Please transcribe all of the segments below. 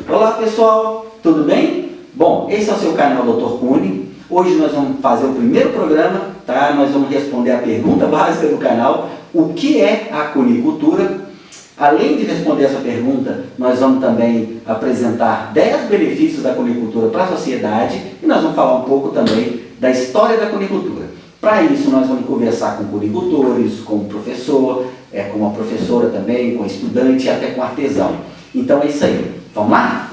Olá pessoal, tudo bem? Bom, esse é o seu canal Dr. Cune. Hoje nós vamos fazer o primeiro programa, tá? Nós vamos responder a pergunta básica do canal: o que é a cunicultura? Além de responder essa pergunta, nós vamos também apresentar 10 benefícios da cunicultura para a sociedade e nós vamos falar um pouco também da história da cunicultura. Para isso, nós vamos conversar com cunicultores, com o professor, com a professora também, com o estudante e até com o artesão. Então é isso aí. Vamos lá?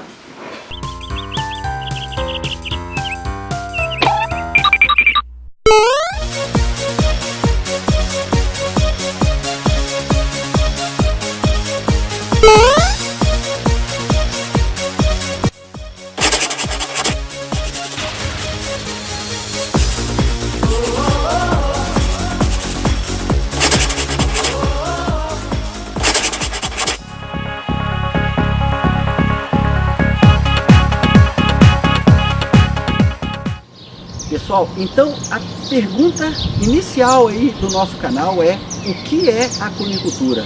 Pessoal, então a pergunta inicial aí do nosso canal é: o que é a cunicultura?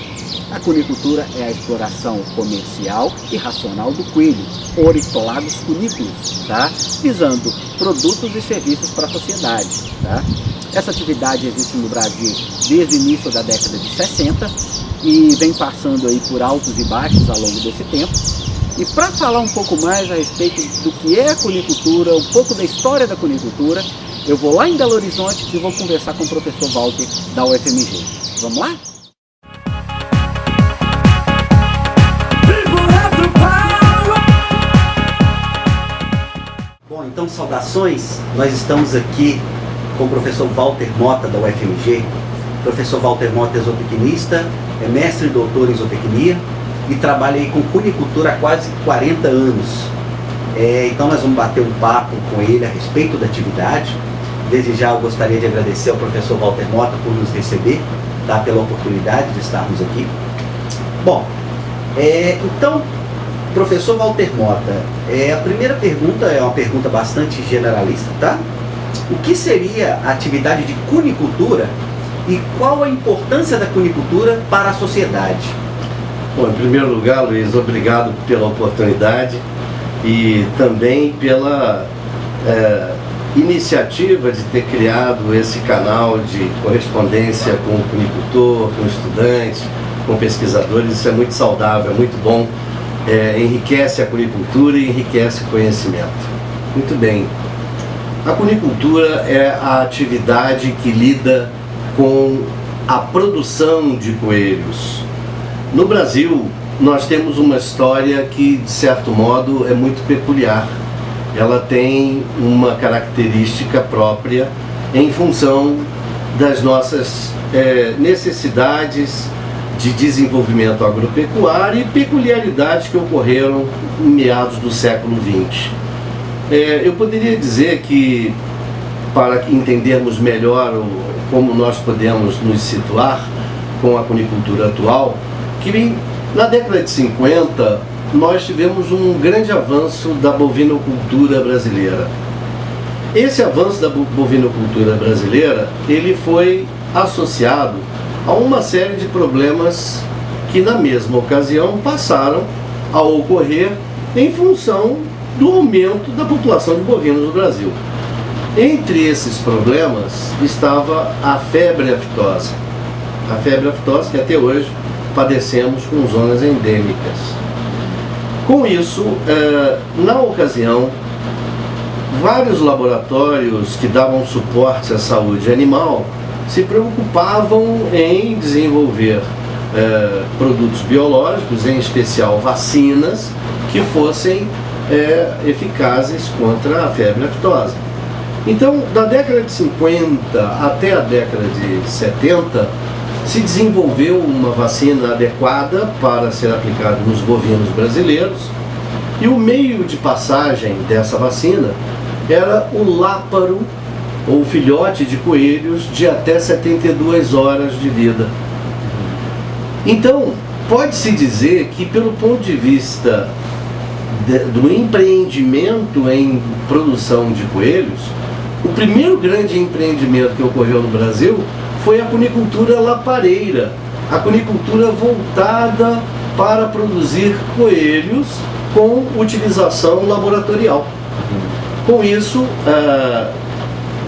A cunicultura é a exploração comercial e racional do coelho, Ornitholagos cuniculus, tá? Visando produtos e serviços para a sociedade, tá? Essa atividade existe no Brasil desde o início da década de 60 e vem passando aí por altos e baixos ao longo desse tempo. E para falar um pouco mais a respeito do que é a cunicultura, um pouco da história da cunicultura, eu vou lá em Belo Horizonte e vou conversar com o professor Walter da UFMG. Vamos lá? Bom, então saudações, nós estamos aqui com o professor Walter Mota da UFMG. O professor Walter Mota é zootecnista, é mestre e doutor em zootecnia e trabalha aí com cunicultura há quase 40 anos. Então nós vamos bater um papo com ele a respeito da atividade. Desde já eu gostaria de agradecer ao professor Walter Mota por nos receber, tá, pela oportunidade de estarmos aqui. Bom, então, professor Walter Mota, a primeira pergunta é uma pergunta bastante generalista, tá? O que seria a atividade de cunicultura e qual a importância da cunicultura para a sociedade? Bom, em primeiro lugar, Luiz, obrigado pela oportunidade e também pela iniciativa de ter criado esse canal de correspondência com o cunicultor, com estudantes, com pesquisadores. Isso é muito saudável, é muito bom, enriquece a cunicultura e enriquece o conhecimento. Muito bem, a cunicultura é a atividade que lida com a produção de coelhos. No Brasil, nós temos uma história que, de certo modo, é muito peculiar. Ela tem uma característica própria em função das nossas necessidades de desenvolvimento agropecuário e peculiaridades que ocorreram em meados do século XX. Eu poderia dizer que, para entendermos melhor como nós podemos nos situar com a cunicultura atual, que na década de 50 nós tivemos um grande avanço da bovinocultura brasileira. Esse avanço da bovinocultura brasileira, ele foi associado a uma série de problemas que na mesma ocasião passaram a ocorrer em função do aumento da população de bovinos no Brasil. Entre esses problemas estava a febre aftosa. A febre aftosa que até hoje padecemos com zonas endêmicas. Com isso, na ocasião, vários laboratórios que davam suporte à saúde animal se preocupavam em desenvolver produtos biológicos, em especial vacinas, que fossem eficazes contra a febre aftosa. Então, da década de 50 até a década de 70, se desenvolveu uma vacina adequada para ser aplicada nos bovinos brasileiros, e o meio de passagem dessa vacina era o láparo, ou filhote de coelhos, de até 72 horas de vida. Então, pode-se dizer que, pelo ponto de vista do empreendimento em produção de coelhos, o primeiro grande empreendimento que ocorreu no Brasil foi a cunicultura lapareira, a cunicultura voltada para produzir coelhos com utilização laboratorial. Com isso,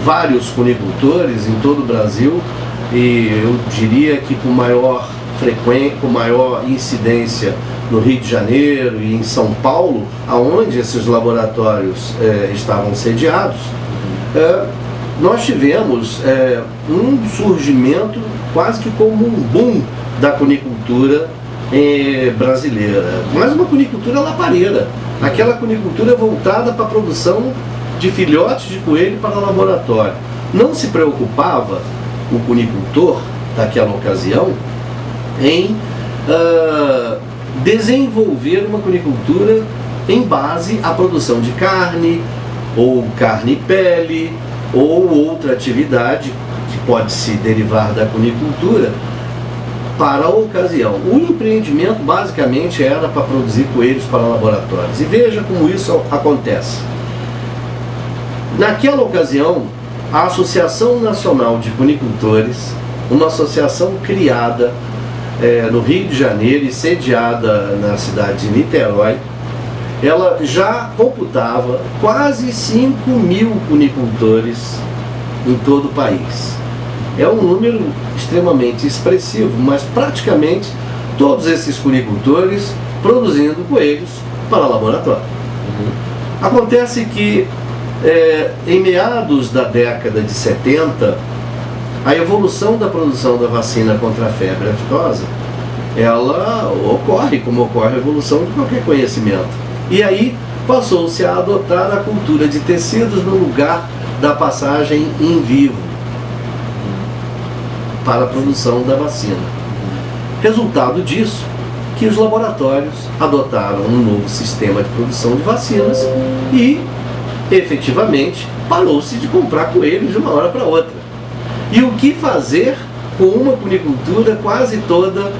vários cunicultores em todo o Brasil, e eu diria que com maior frequência, com maior incidência no Rio de Janeiro e em São Paulo, aonde esses laboratórios estavam sediados, nós tivemos um surgimento quase que como um boom da cunicultura brasileira, mas uma cunicultura lapareira, aquela cunicultura voltada para a produção de filhotes de coelho para laboratório. Não se preocupava o cunicultor daquela ocasião em desenvolver uma cunicultura em base à produção de carne, ou carne e pele, ou outra atividade que pode se derivar da cunicultura para a ocasião. O empreendimento basicamente era para produzir coelhos para laboratórios. E veja como isso acontece. Naquela ocasião, a Associação Nacional de Cunicultores, uma associação criada no Rio de Janeiro e sediada na cidade de Niterói, ela já computava quase 5.000 cunicultores em todo o país. É um número extremamente expressivo, mas praticamente todos esses cunicultores produzindo coelhos para laboratório. Acontece que em meados da década de 70, a evolução da produção da vacina contra a febre aftosa, ela ocorre como ocorre a evolução de qualquer conhecimento. E aí passou-se a adotar a cultura de tecidos no lugar da passagem in vivo para a produção da vacina. Resultado disso, que os laboratórios adotaram um novo sistema de produção de vacinas e, efetivamente, parou-se de comprar coelhos de uma hora para outra. E o que fazer com uma cunicultura quase toda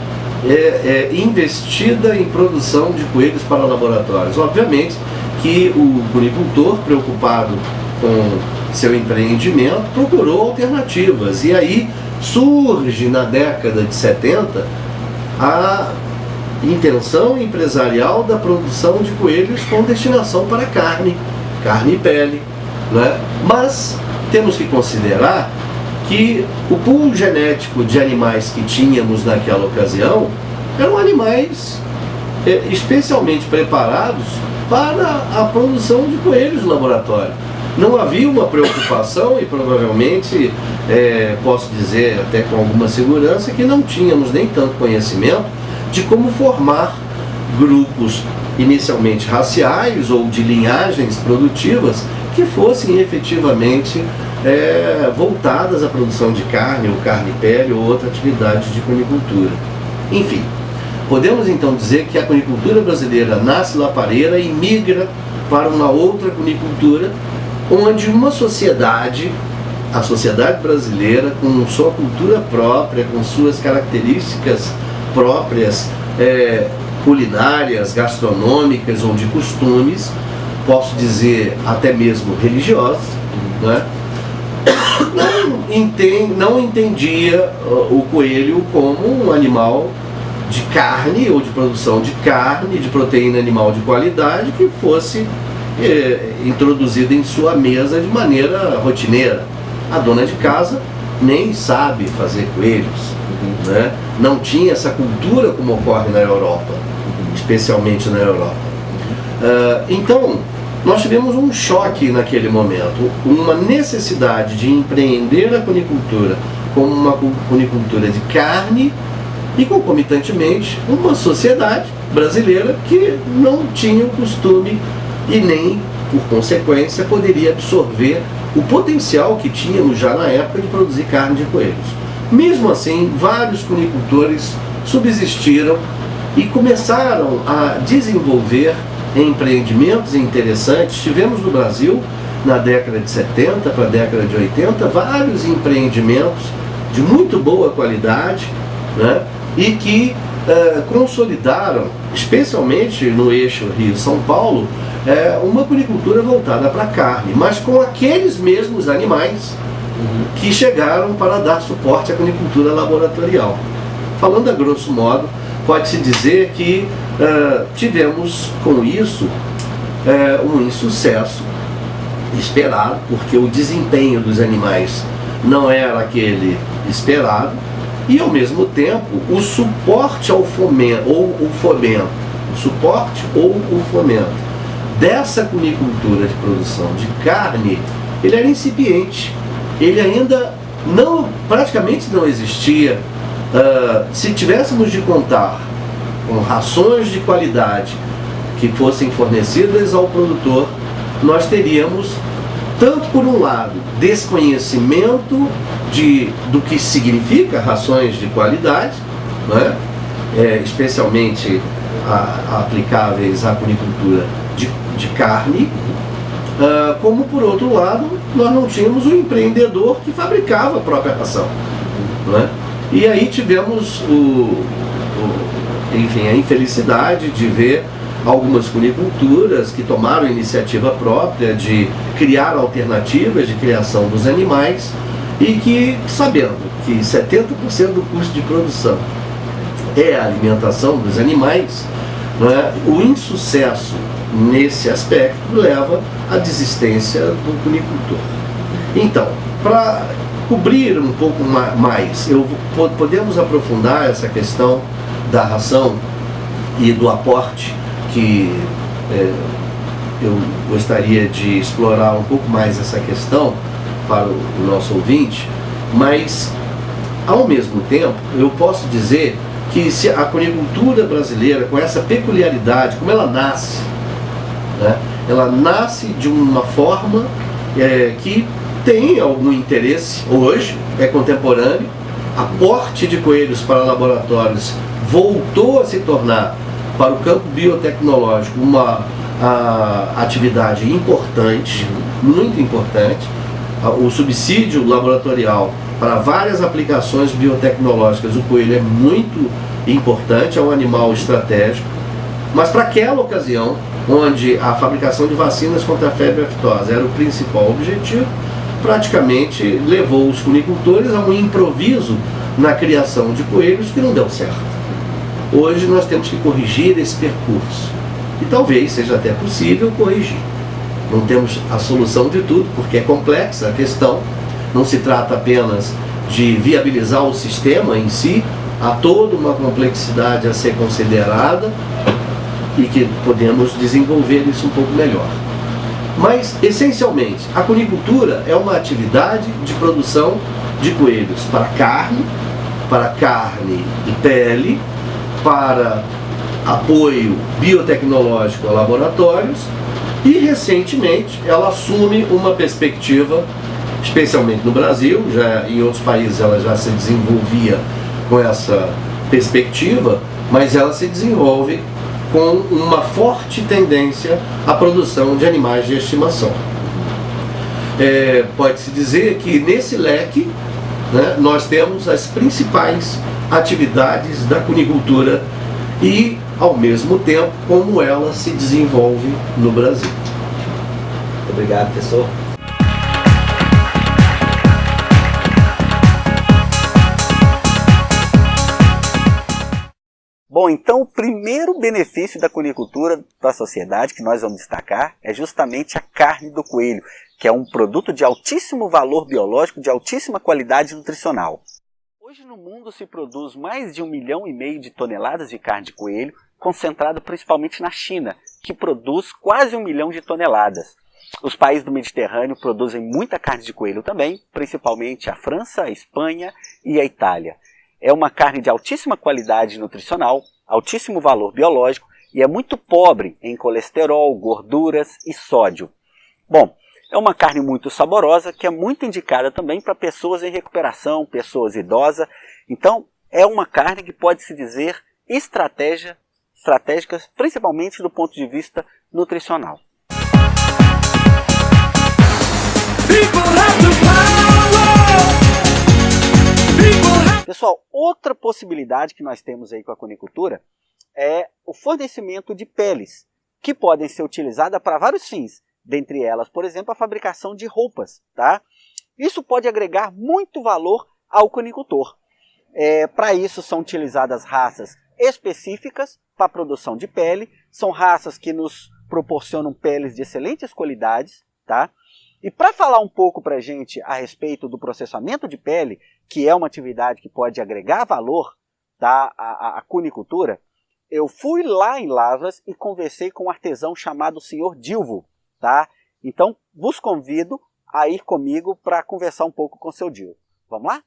investida em produção de coelhos para laboratórios? Obviamente que o cunicultor, preocupado com seu empreendimento, procurou alternativas. E aí surge na década de 70 a intenção empresarial da produção de coelhos com destinação para carne e pele, né? Mas temos que considerar que o pool genético de animais que tínhamos naquela ocasião eram animais especialmente preparados para a produção de coelhos de laboratório. Não havia uma preocupação, e provavelmente posso dizer até com alguma segurança, que não tínhamos nem tanto conhecimento de como formar grupos inicialmente raciais ou de linhagens produtivas que fossem efetivamente voltadas à produção de carne, ou carne e pele, ou outra atividade de cunicultura. Enfim, podemos então dizer que a cunicultura brasileira nasce lapareira e migra para uma outra cunicultura, onde uma sociedade, a sociedade brasileira, com sua cultura própria, com suas características próprias, culinárias, gastronômicas ou de costumes, posso dizer até mesmo religiosos, né? Não entendia o coelho como um animal de carne ou de produção de carne, de proteína animal de qualidade, que fosse introduzida em sua mesa de maneira rotineira. A dona de casa nem sabe fazer coelhos, né? Não tinha essa cultura como ocorre na Europa, especialmente na Europa. Então, nós tivemos um choque naquele momento, uma necessidade de empreender a cunicultura como uma cunicultura de carne e, concomitantemente, uma sociedade brasileira que não tinha o costume e nem, por consequência, poderia absorver o potencial que tínhamos já na época de produzir carne de coelhos. Mesmo assim, vários cunicultores subsistiram e começaram a desenvolver empreendimentos interessantes. Tivemos no Brasil, na década de 70 para a década de 80, vários empreendimentos de muito boa qualidade, né? E que consolidaram, especialmente no eixo Rio-São Paulo, uma cunicultura voltada para a carne, mas com aqueles mesmos animais que chegaram para dar suporte à cunicultura laboratorial. Falando a grosso modo, pode-se dizer que tivemos com isso um insucesso esperado, porque o desempenho dos animais não era aquele esperado, e ao mesmo tempo o suporte ao fomento, o fomento dessa cunicultura de produção de carne, ele era incipiente, ele ainda praticamente não existia. Se tivéssemos de contar com rações de qualidade que fossem fornecidas ao produtor, nós teríamos, tanto por um lado, desconhecimento do que significa rações de qualidade, né? Especialmente aplicáveis à cunicultura de carne, como por outro lado, nós não tínhamos o empreendedor que fabricava a própria ração, né? E aí tivemos a infelicidade de ver algumas cuniculturas que tomaram iniciativa própria de criar alternativas de criação dos animais e que, sabendo que 70% do custo de produção é a alimentação dos animais, né, o insucesso nesse aspecto leva à desistência do cunicultor. Então, para cobrir um pouco mais, podemos aprofundar essa questão da ração e do aporte, que eu gostaria de explorar um pouco mais essa questão para o nosso ouvinte, mas ao mesmo tempo eu posso dizer que se a cunicultura brasileira, com essa peculiaridade, como ela nasce, né, ela nasce de uma forma que tem algum interesse, hoje é contemporâneo, aporte de coelhos para laboratórios voltou a se tornar, para o campo biotecnológico, uma atividade importante, muito importante. O subsídio laboratorial para várias aplicações biotecnológicas, o coelho é muito importante, é um animal estratégico, mas para aquela ocasião, onde a fabricação de vacinas contra a febre aftosa era o principal objetivo, praticamente levou os cunicultores a um improviso na criação de coelhos que não deu certo. Hoje nós temos que corrigir esse percurso, e talvez seja até possível corrigir. Não temos a solução de tudo, porque é complexa a questão, não se trata apenas de viabilizar o sistema em si, há toda uma complexidade a ser considerada e que podemos desenvolver isso um pouco melhor. Mas, essencialmente, a cunicultura é uma atividade de produção de coelhos para carne e pele, para apoio biotecnológico a laboratórios, e recentemente ela assume uma perspectiva, especialmente no Brasil, já em outros países ela já se desenvolvia com essa perspectiva, mas ela se desenvolve com uma forte tendência à produção de animais de estimação. Pode-se dizer que nesse leque, né, nós temos as principais atividades da cunicultura e, ao mesmo tempo, como ela se desenvolve no Brasil. Obrigado, professor. Bom, então o primeiro benefício da cunicultura para a sociedade que nós vamos destacar é justamente a carne do coelho, que é um produto de altíssimo valor biológico, de altíssima qualidade nutricional. Hoje no mundo se produz mais de 1,5 milhão de toneladas de carne de coelho, concentrado principalmente na China, que produz quase 1 milhão de toneladas. Os países do Mediterrâneo produzem muita carne de coelho também, principalmente a França, a Espanha e a Itália. É uma carne de altíssima qualidade nutricional, altíssimo valor biológico e é muito pobre em colesterol, gorduras e sódio. Bom, é uma carne muito saborosa que é muito indicada também para pessoas em recuperação, pessoas idosas. Então, é uma carne que pode-se dizer estratégicas, principalmente do ponto de vista nutricional. Pessoal, outra possibilidade que nós temos aí com a cunicultura é o fornecimento de peles, que podem ser utilizadas para vários fins. Dentre elas, por exemplo, a fabricação de roupas. Tá? Isso pode agregar muito valor ao cunicultor. Para isso são utilizadas raças específicas para a produção de pele. São raças que nos proporcionam peles de excelentes qualidades, tá? E para falar um pouco para a gente a respeito do processamento de pele, que é uma atividade que pode agregar valor, tá, à cunicultura, eu fui lá em Lavras e conversei com um artesão chamado Sr. Dilvo, tá? Então, vos convido a ir comigo para conversar um pouco com o seu Dilvo. Vamos lá?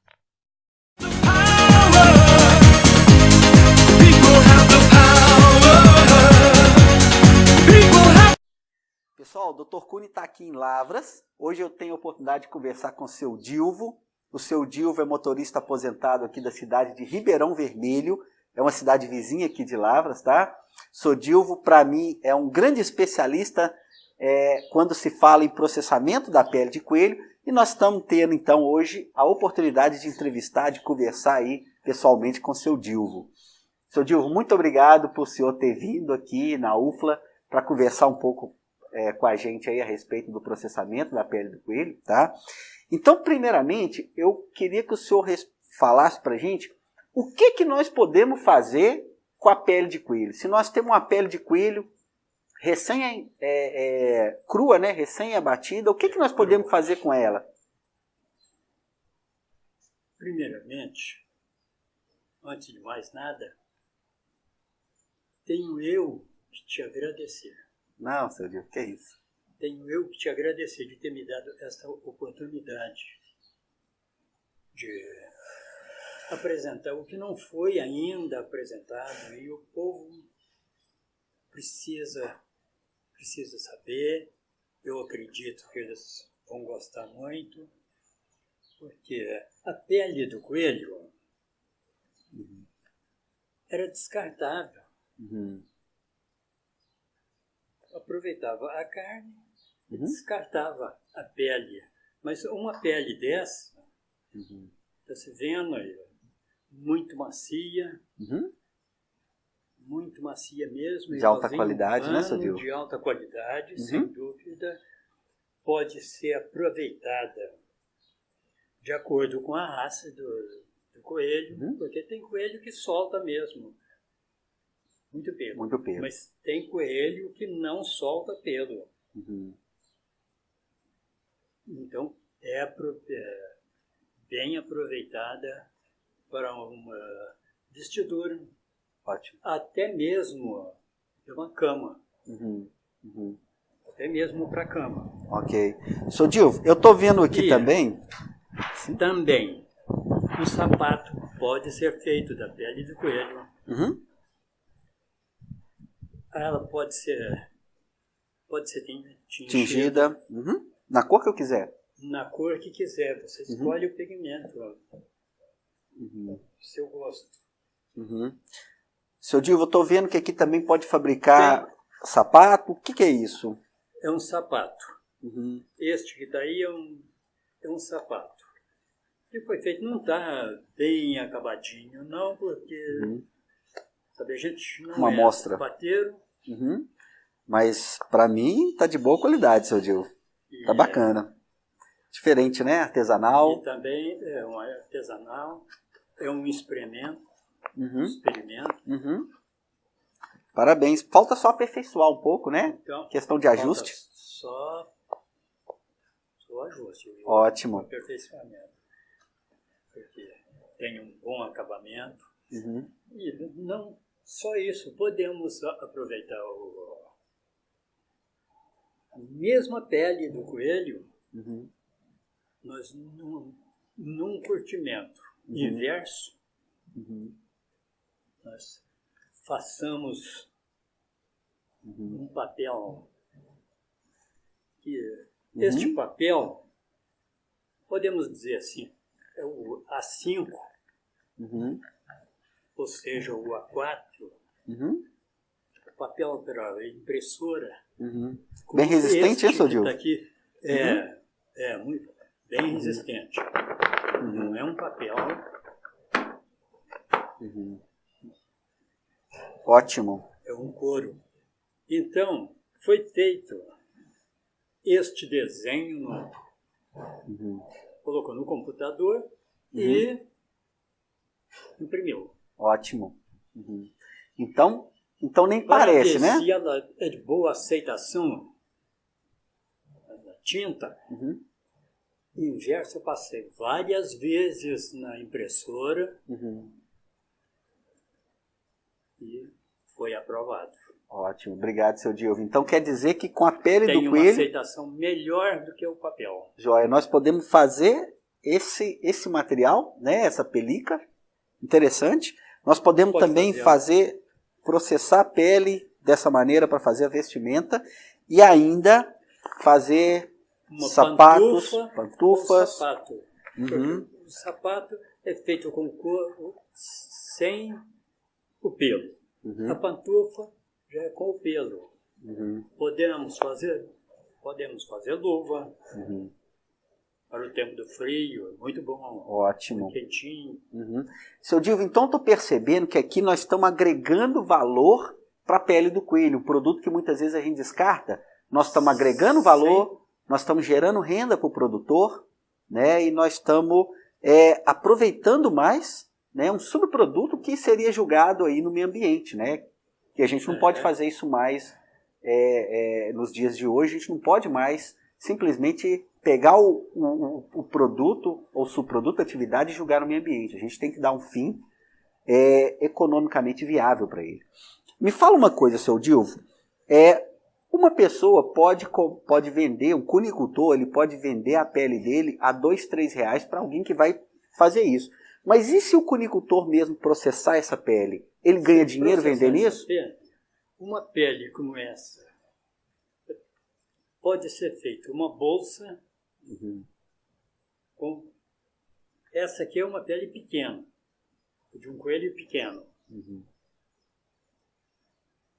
Pessoal, o Dr. Cune está aqui em Lavras. Hoje eu tenho a oportunidade de conversar com o seu Dilvo. O seu Dilvo é motorista aposentado aqui da cidade de Ribeirão Vermelho. É uma cidade vizinha aqui de Lavras, tá? Seu Dilvo, para mim, é um grande especialista quando se fala em processamento da pele de coelho. E nós estamos tendo, então, hoje a oportunidade de entrevistar, de conversar aí pessoalmente com o seu Dilvo. Seu Dilvo, muito obrigado por o senhor ter vindo aqui na UFLA para conversar um pouco com a gente aí a respeito do processamento da pele do coelho, tá? Então, primeiramente, eu queria que o senhor falasse para a gente o que nós podemos fazer com a pele de coelho. Se nós temos uma pele de coelho recém crua, né, recém-abatida, o que nós podemos fazer com ela? Primeiramente, antes de mais nada, tenho eu que te agradecer. Não, seu Dilvo, que é isso? Tenho eu que te agradecer de ter me dado essa oportunidade de apresentar o que não foi ainda apresentado e o povo precisa saber. Eu acredito que eles vão gostar muito, porque a pele do coelho era descartável. Aproveitava a carne e descartava a pele. Mas uma pele dessa, está se vendo aí, muito macia, muito macia mesmo. De alta qualidade, né, seu Dilvo? De alta qualidade, sem dúvida. Pode ser aproveitada de acordo com a raça do coelho, porque tem coelho que solta mesmo muito pelo. Muito pelo. Mas tem coelho que não solta pelo. Então, bem aproveitada para uma vestidura. Ótimo. Até mesmo de uma cama. Até mesmo para cama. Ok. Seu Dilvo, eu estou vendo aqui também... Sim? Também, o sapato pode ser feito da pele do coelho. Ela pode ser tingida. Na cor que eu quiser. Na cor que quiser. Você escolhe o pigmento. Seu gosto. Seu Dilvo, eu estou vendo que aqui também pode fabricar sapato. O que é isso? É um sapato. Este que está aí é um sapato. O que foi feito não está bem acabadinho, não, porque... Sabe, a gente não uma amostra. Sapateiro. Mas para mim tá de boa qualidade, seu Dilvo. Tá bacana. Diferente, né? Artesanal. E também é um artesanal, é um experimento. Parabéns. Falta só aperfeiçoar um pouco, né? Então, questão de ajuste. Só ajuste. Ótimo. Aperfeiçoamento. Porque tem um bom acabamento. E não só isso, podemos aproveitar a mesma pele do coelho, nós num curtimento inverso, nós façamos um papel que este papel, podemos dizer assim, é o A5, ou seja, o A4, o papel para impressora. Bem resistente isso, Dilvo? Tá aqui, muito bem resistente. Não é um papel. Ótimo. É um couro. Então, foi feito este desenho, colocou no computador e imprimiu. Ótimo. Então nem Para parece, ver né? se ela é de boa aceitação da tinta, inverso eu passei várias vezes na impressora e foi aprovado. Ótimo, obrigado, seu Dilvio. Então quer dizer que com a pele Tem do uma coelho, aceitação melhor do que o papel. joia, nós podemos fazer esse material, né, essa pelica, interessante. Nós podemos Pode também fazer. processar a pele dessa maneira para fazer a vestimenta e ainda fazer Uma sapatos, pantufa pantufas. ou sapato. Uhum. O sapato é feito com couro sem o pelo. A pantufa já é com o pelo. Podemos fazer luva para o tempo do frio, muito bom. Ótimo. Muito quentinho. Seu Dilvio, então estou percebendo que aqui nós estamos agregando valor para a pele do coelho, um produto que muitas vezes a gente descarta. Nós estamos agregando valor, nós estamos gerando renda para o produtor, né? E nós estamos aproveitando mais, né, um subproduto que seria julgado aí no meio ambiente, né? Que a gente não pode fazer isso mais nos dias de hoje, a gente não pode mais simplesmente pegar o produto ou subproduto da atividade e julgar no meio ambiente. A gente tem que dar um fim economicamente viável para ele. Me fala uma coisa, seu Dilvio. Uma pessoa pode vender, um cunicultor, ele pode vender a pele dele a R$2, R$3 para alguém que vai fazer isso. Mas e se o cunicultor mesmo processar essa pele? Ele ganha dinheiro vendendo isso? Uma pele como essa pode ser feita uma bolsa. Essa aqui é uma pele pequena, de um coelho pequeno.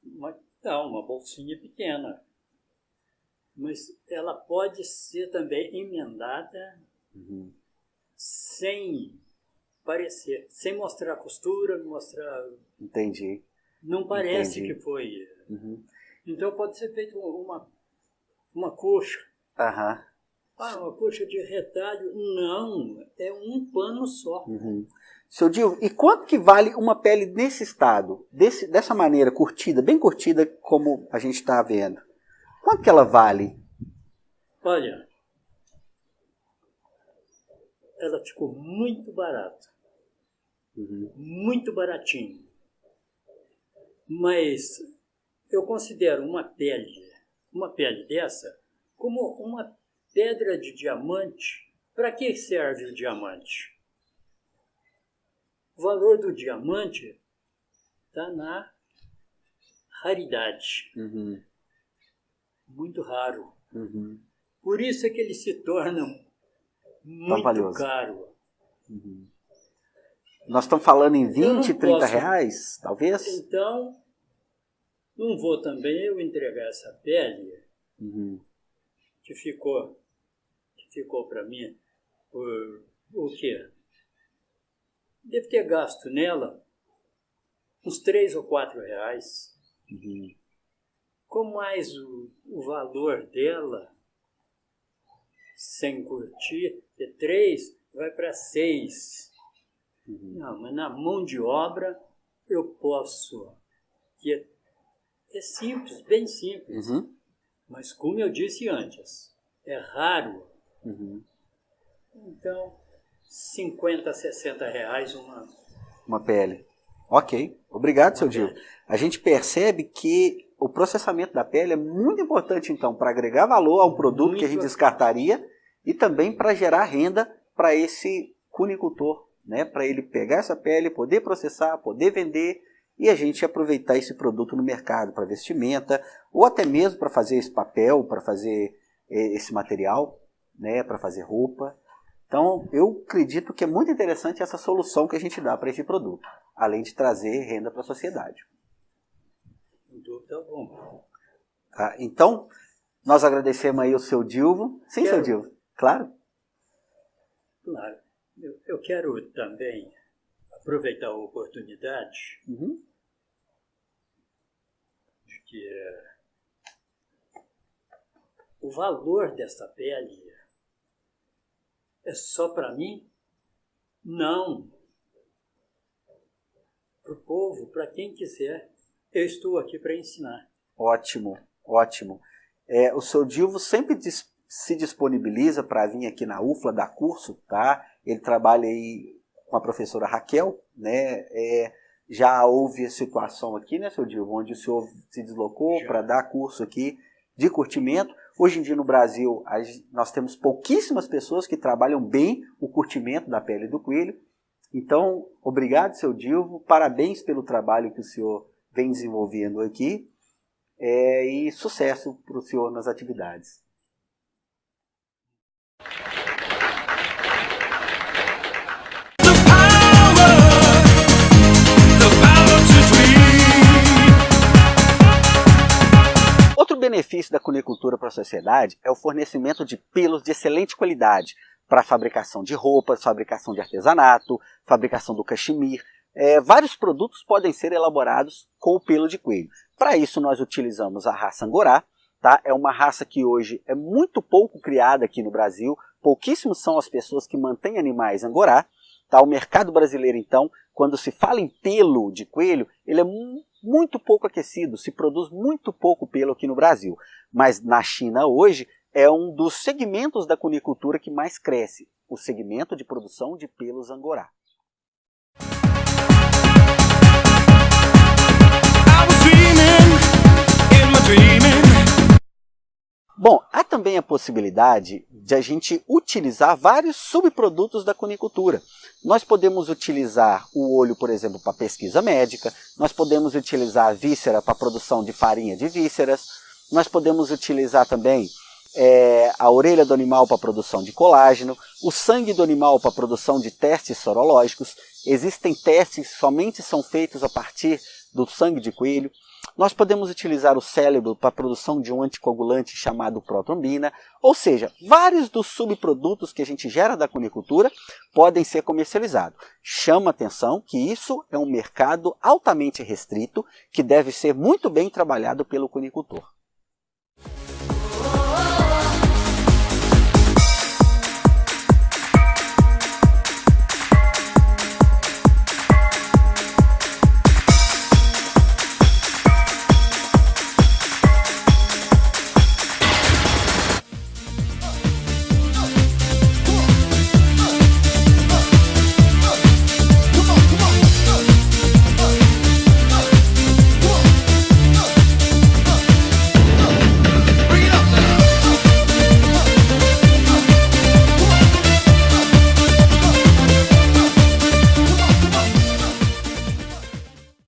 Uma bolsinha pequena. Mas ela pode ser também emendada sem parecer, sem mostrar costura, mostrar... Entendi. Não parece que foi. Então pode ser feito uma coxa. Uma coxa de retalho. Não, é um pano só. Seu Dilvio, e quanto que vale uma pele nesse estado, dessa maneira, curtida, bem curtida como a gente está vendo? Quanto que ela vale? Olha, ela ficou muito barata. Muito baratinho. Mas eu considero uma pele dessa como uma pedra de diamante. Para que serve o diamante? O valor do diamante está na raridade. Muito raro. Por isso é que ele se torna muito caro. Nós estamos falando em 20, 30 reais, talvez? Então, não vou também eu entregar essa pele que ficou para mim por o quê? Devo ter gasto nela uns 3 ou 4 reais. Com mais o valor dela, sem curtir, de 3 vai para 6. Não, mas na mão de obra eu posso, que é simples, bem simples, mas como eu disse antes, é raro. Então, 50, 60 reais uma pele. Ok, obrigado, seu Dilvio. A gente percebe que o processamento da pele é muito importante, então, para agregar valor a um produto que a gente descartaria e também para gerar renda para esse cunicultor, né? Para ele pegar essa pele, poder processar, poder vender e a gente aproveitar esse produto no mercado para vestimenta ou até mesmo para fazer esse papel, para fazer esse material, né? Para fazer roupa. Então, eu acredito que é muito interessante essa solução que a gente dá para esse produto, além de trazer renda para a sociedade. Tá bom. Então, nós agradecemos aí o seu Dilvio. Sim, seu Dilvio, claro. Claro. Eu quero também aproveitar a oportunidade de que o valor dessa pele é só para mim? Não. Para o povo, para quem quiser. Eu estou aqui para ensinar. Ótimo, ótimo. O seu Dilvo sempre se disponibiliza para vir aqui na UFLA dar curso, tá? Ele trabalha aí com a professora Raquel, né? Já houve a situação aqui, né, seu Dilvo, onde o senhor se deslocou para dar curso aqui de curtimento. Hoje em dia no Brasil nós temos pouquíssimas pessoas que trabalham bem o curtimento da pele do coelho. Então, obrigado, seu Dilvo, parabéns pelo trabalho que o senhor vem desenvolvendo aqui e sucesso para o senhor nas atividades. Outro benefício da cunicultura para a sociedade é o fornecimento de pelos de excelente qualidade para a fabricação de roupas, fabricação de artesanato, fabricação do cachemir. Vários produtos podem ser elaborados com o pelo de coelho. Para isso nós utilizamos a raça Angorá, tá? É uma raça que hoje é muito pouco criada aqui no Brasil, pouquíssimos são as pessoas que mantêm animais Angorá. Tá? O mercado brasileiro, então, quando se fala em pelo de coelho, ele é muito pouco aquecido, se produz muito pouco pelo aqui no Brasil. Mas na China hoje é um dos segmentos da cunicultura que mais cresce, o segmento de produção de pelos Angorá. Bom, há também a possibilidade de a gente utilizar vários subprodutos da cunicultura. Nós podemos utilizar o olho, por exemplo, para pesquisa médica, nós podemos utilizar a víscera para a produção de farinha de vísceras, nós podemos utilizar também a orelha do animal para a produção de colágeno, o sangue do animal para a produção de testes sorológicos. Existem testes que somente são feitos a partir do sangue de coelho. Nós podemos utilizar o cérebro para a produção de um anticoagulante chamado protrombina, ou seja, vários dos subprodutos que a gente gera da cunicultura podem ser comercializados. Chama atenção que isso é um mercado altamente restrito que deve ser muito bem trabalhado pelo cunicultor.